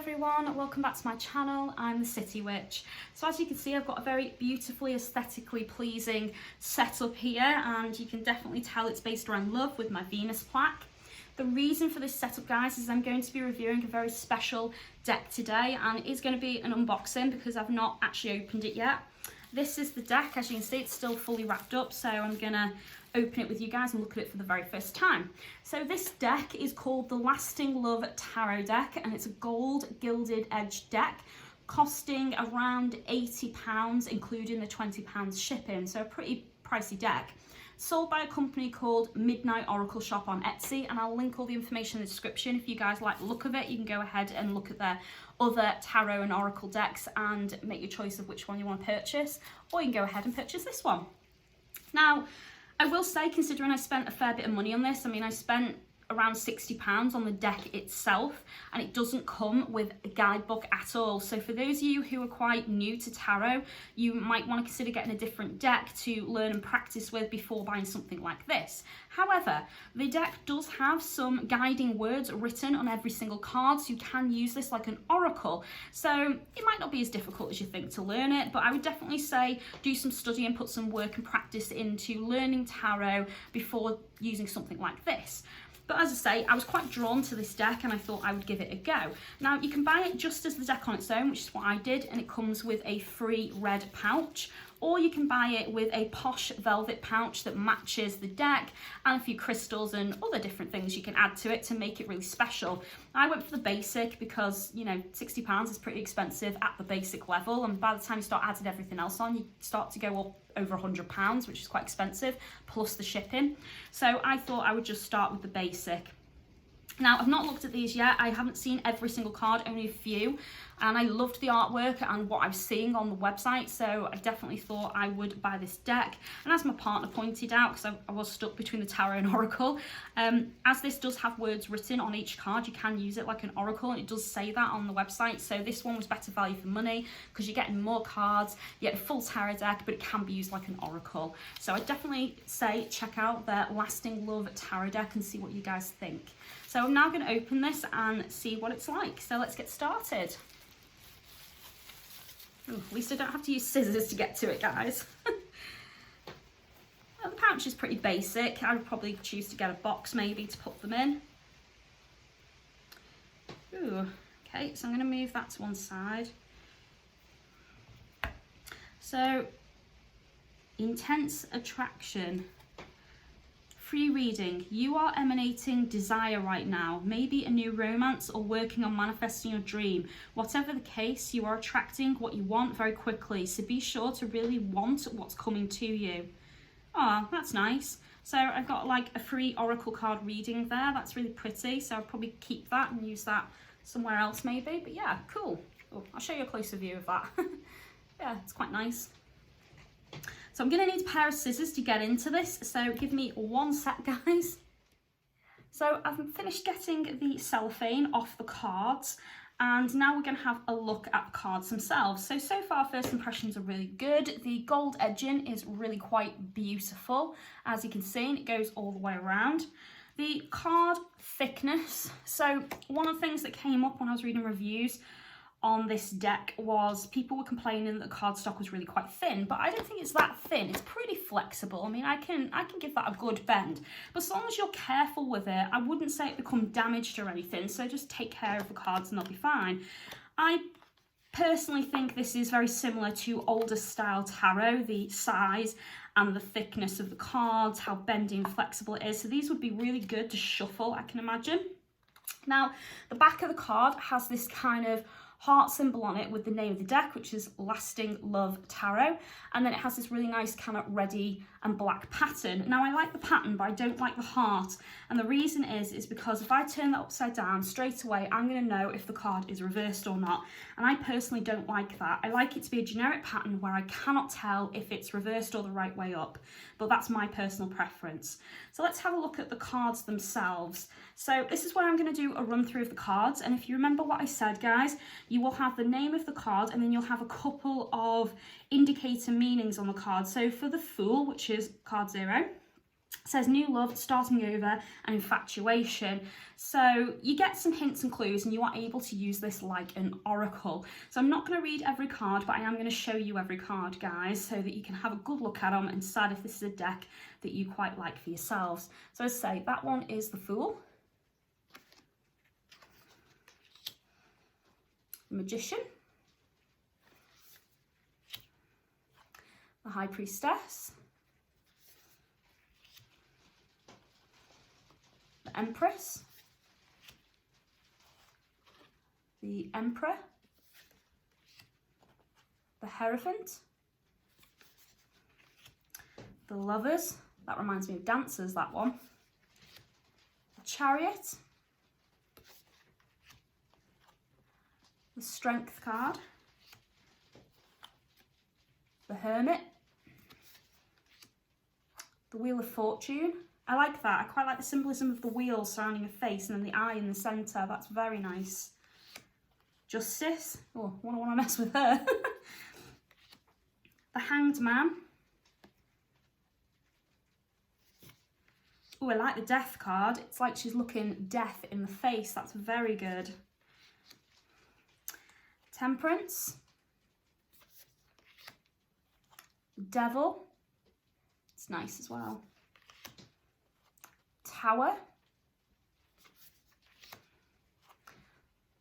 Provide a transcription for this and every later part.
everyone, welcome back to my channel. I'm the City Witch. So as you can see, I've got a very beautifully aesthetically pleasing setup here, and you can definitely tell it's based around love with my Venus plaque. The reason for this setup, guys, is I'm going to be reviewing a very special deck today, and it is going to be an unboxing because I've not actually opened it yet. This is the deck. As you can see, it's still fully wrapped up, so I'm gonna open it with you guys and look at it for the very first time. So this deck is called the Lasting Love Tarot deck, and it's a gold gilded edge deck costing around £80, including the £20 shipping, so a pretty pricey deck. Sold by a company called Midnight Oracle Shop on Etsy, and I'll link all the information in the description. If you guys like the look of it, you can go ahead and look at their other tarot and oracle decks and make your choice of which one you want to purchase, or you can go ahead and purchase this one. Now, I will say, considering I spent a fair bit of money on this, I mean, I spent around £60 on the deck itself, and it doesn't come with a guidebook at all. So for those of you who are quite new to tarot, you might want to consider getting a different deck to learn and practice with before buying something like this. However, the deck does have some guiding words written on every single card, so you can use this like an oracle. So it might not be as difficult as you think to learn it, but I would definitely say do some study and put some work and practice into learning tarot before using something like this. But as I say, I was quite drawn to this deck and I thought I would give it a go. Now, you can buy it just as the deck on its own, which is what I did, and it comes with a free red pouch. Or you can buy it with a posh velvet pouch that matches the deck and a few crystals and other different things you can add to it to make it really special. I went for the basic because, you know, £60 is pretty expensive at the basic level, and by the time you start adding everything else on, you start to go up over £100, which is quite expensive, plus the shipping. So I thought I would just start with the basic. Now, I've not looked at these yet. I haven't seen every single card, only a few, and I loved the artwork and what I was seeing on the website, so I definitely thought I would buy this deck. And as my partner pointed out, because I was stuck between the tarot and oracle, as this does have words written on each card, you can use it like an oracle, and it does say that on the website. So this one was better value for money because you're getting more cards, you get a full tarot deck, but it can be used like an oracle. So I definitely say check out their Lasting Love Tarot deck and see what you guys think. So I'm now going to open this and see what it's like. So let's get started. Ooh, at least I don't have to use scissors to get to it, guys. Well, the pouch is pretty basic. I would probably choose to get a box maybe to put them in. Ooh, okay, so I'm going to move that to one side. So, intense attraction. Free reading. You are emanating desire right now, maybe a new romance or working on manifesting your dream. Whatever the case, you are attracting what you want very quickly, so be sure to really want what's coming to you. Oh, that's nice. So I've got like a free oracle card reading there. That's really pretty, so I'll probably keep that and use that somewhere else maybe. But yeah, cool. Oh, I'll show you a closer view of that. Yeah, it's quite nice. So I'm going to need a pair of scissors to get into this, so give me one sec, guys. So I've finished getting the cellophane off the cards, and now we're going to have a look at the cards themselves. So far, first impressions are really good. The gold edging is really quite beautiful, as you can see, and it goes all the way around. The card thickness. So one of the things that came up when I was reading reviews on this deck was people were complaining that the cardstock was really quite thin, but I don't think it's that thin. It's pretty flexible. I mean, I can give that a good bend, but as long as you're careful with it, I wouldn't say it become damaged or anything, so just take care of the cards and they'll be fine. I personally think this is very similar to older style tarot, the size and the thickness of the cards, how bendy and flexible it is, so these would be really good to shuffle, I can imagine. Now, the back of the card has this kind of heart symbol on it with the name of the deck, which is Lasting Love Tarot, and then it has this really nice kind of reddy and black pattern. Now, I like the pattern, but I don't like the heart, and the reason is because if I turn that upside down straight away, I'm going to know if the card is reversed or not, and I personally don't like that. I like it to be a generic pattern where I cannot tell if it's reversed or the right way up, but that's my personal preference. So let's have a look at the cards themselves. So this is where I'm going to do a run through of the cards, and if you remember what I said, guys, you will have the name of the card, and then you'll have a couple of indicator meanings on the card. So for the Fool, which is card 0, It says new love, starting over, and infatuation. So you get some hints and clues, and you are able to use this like an oracle. So I'm not going to read every card, but I am going to show you every card, guys, so that you can have a good look at them and decide if this is a deck that you quite like for yourselves. So as I say, that one is the Fool, the Magician, the High Priestess, the Empress, the Emperor, the Hierophant, the Lovers, that reminds me of dancers, that one, the Chariot, the Strength card, the Hermit, the Wheel of Fortune. I like that. I quite like the symbolism of the wheel surrounding a face and then the eye in the centre. That's very nice. Justice. Oh, I don't want to mess with her. The Hanged Man. Oh, I like the Death card. It's like she's looking death in the face. That's very good. Temperance. Devil. It's nice as well. Tower.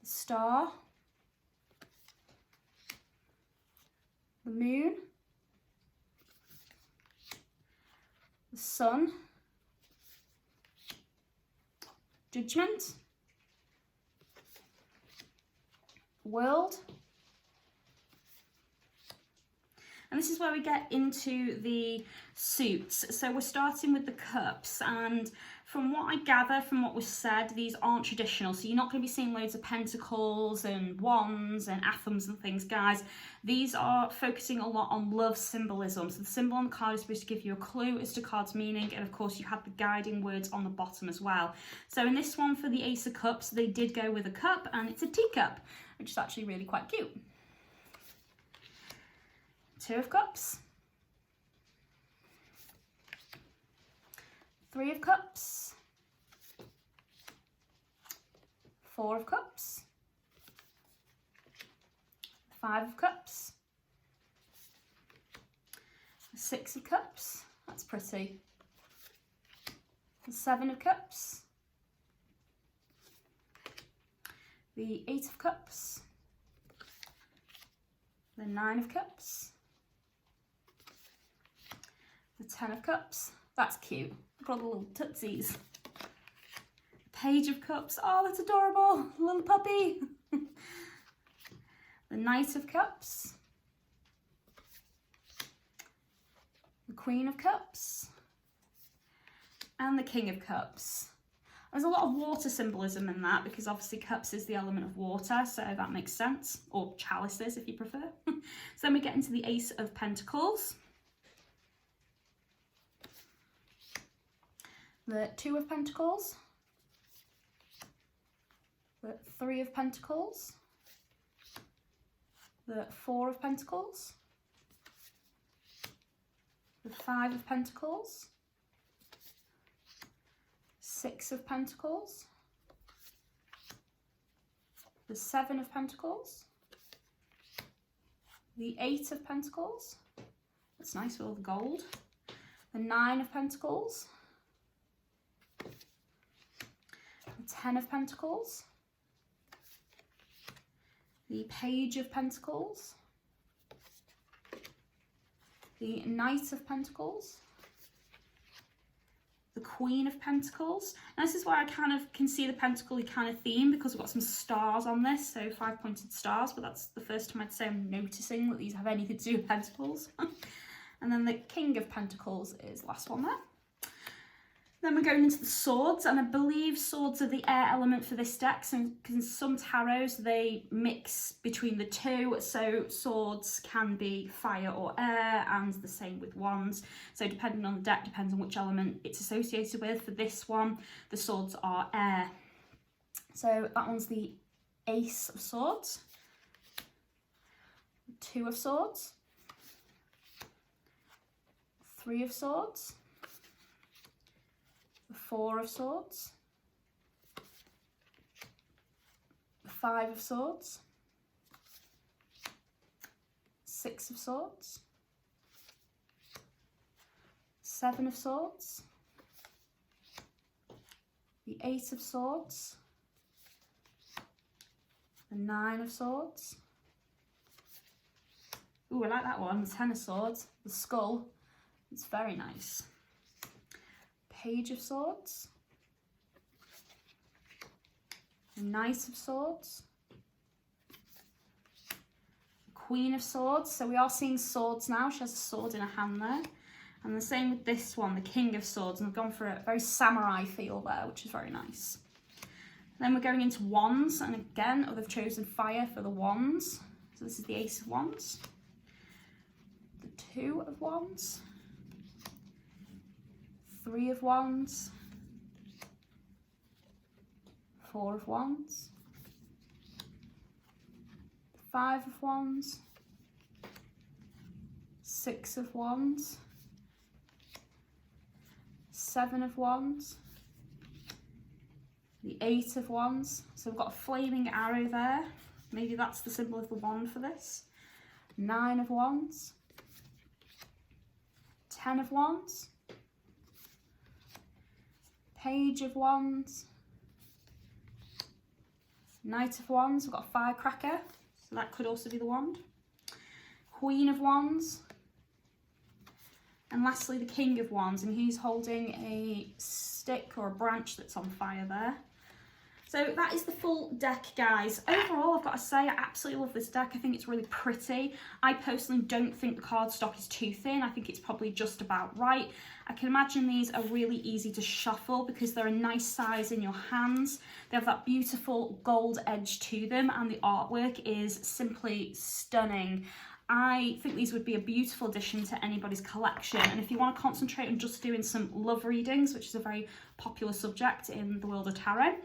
The Star. The Moon. The Sun. Judgment. World. And this is where we get into the suits. So we're starting with the cups, and from what I gather from what was said, these aren't traditional. So you're not going to be seeing loads of pentacles and wands and atoms and things, guys. These are focusing a lot on love symbolism. So the symbol on the card is supposed to give you a clue as to card's meaning, and of course you have the guiding words on the bottom as well. So in this one for the Ace of Cups, they did go with a cup, and it's a teacup, which is actually really quite cute. Two of Cups, Three of Cups, Four of Cups, Five of Cups, Six of Cups, that's pretty, the Seven of Cups, the Eight of Cups, the Nine of Cups, the Ten of Cups. That's cute. Look at all the little tootsies. Page of Cups. Oh, that's adorable. Little puppy. The Knight of Cups. The Queen of Cups. And the King of Cups. There's a lot of water symbolism in that, because obviously cups is the element of water, so that makes sense. Or chalices, if you prefer. So then we get into the Ace of Pentacles. The Two of Pentacles, the Three of Pentacles, the Four of Pentacles, the Five of Pentacles, Six of Pentacles, the Seven of Pentacles, the Eight of Pentacles, that's nice with all the gold, the Nine of Pentacles, the Ten of Pentacles, the Page of Pentacles, the Knight of Pentacles, the Queen of Pentacles. And this is where I kind of can see the pentacle-y kind of theme, because we've got some stars on this, so 5 pointed stars, but that's the first time I'd say I'm noticing that these have anything to do with pentacles. And then the King of Pentacles is the last one there. Then we're going into the swords, and I believe swords are the air element for this deck, so in some tarots they mix between the two, so swords can be fire or air, and the same with wands. So depending on the deck, depends on which element it's associated with. For this one, the swords are air. So that one's the Ace of Swords, Two of Swords, Three of Swords, the 4 of Swords, the 5 of Swords, 6 of Swords, 7 of Swords, the 8 of Swords, the 9 of Swords. Ooh, I like that one, the 10 of Swords, the skull, it's very nice. Page of Swords, the Knight of Swords, Queen of Swords. So we are seeing swords now. She has a sword in her hand there. And the same with this one, the King of Swords. And I've gone for a very samurai feel there, which is very nice. Then we're going into wands. And again, they've chosen fire for the wands. So this is the Ace of Wands, the 2 of Wands, 3 of Wands, 4 of Wands, 5 of Wands, 6 of Wands, 7 of Wands, the 8 of Wands. So we've got a flaming arrow there. Maybe that's the symbol of the wand for this. 9 of Wands, 10 of Wands, Page of Wands, Knight of Wands. We've got a firecracker, so that could also be the wand. Queen of Wands. And lastly, the King of Wands, and he's holding a stick or a branch that's on fire there. So that is the full deck, guys. Overall, I've got to say, I absolutely love this deck. I think it's really pretty. I personally don't think the cardstock is too thin. I think it's probably just about right. I can imagine these are really easy to shuffle because they're a nice size in your hands. They have that beautiful gold edge to them, and the artwork is simply stunning. I think these would be a beautiful addition to anybody's collection, and if you want to concentrate on just doing some love readings, which is a very popular subject in the world of tarot,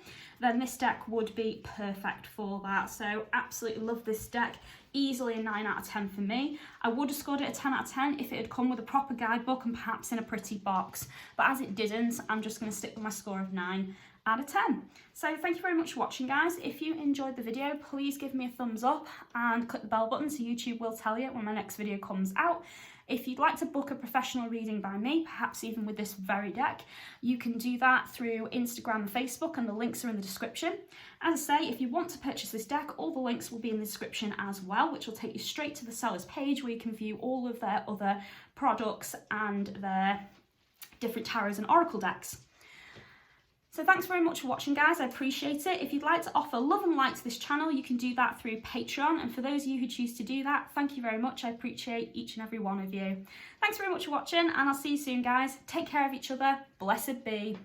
then this deck would be perfect for that. So absolutely love this deck. Easily a 9 out of 10 for me. I would have scored it a 10 out of 10 if it had come with a proper guidebook and perhaps in a pretty box, but as it didn't, I'm just going to stick with my score of 9 out of 10. So thank you very much for watching, guys. If you enjoyed the video, please give me a thumbs up and click the bell button so YouTube will tell you when my next video comes out. If you'd like to book a professional reading by me, perhaps even with this very deck, you can do that through Instagram and Facebook, and the links are in the description. As I say, if you want to purchase this deck, all the links will be in the description as well, which will take you straight to the seller's page where you can view all of their other products and their different tarots and oracle decks. So thanks very much for watching, guys. I appreciate it. If you'd like to offer love and light to this channel, you can do that through Patreon. And for those of you who choose to do that, thank you very much. I appreciate each and every one of you. Thanks very much for watching, and I'll see you soon, guys. Take care of each other. Blessed be.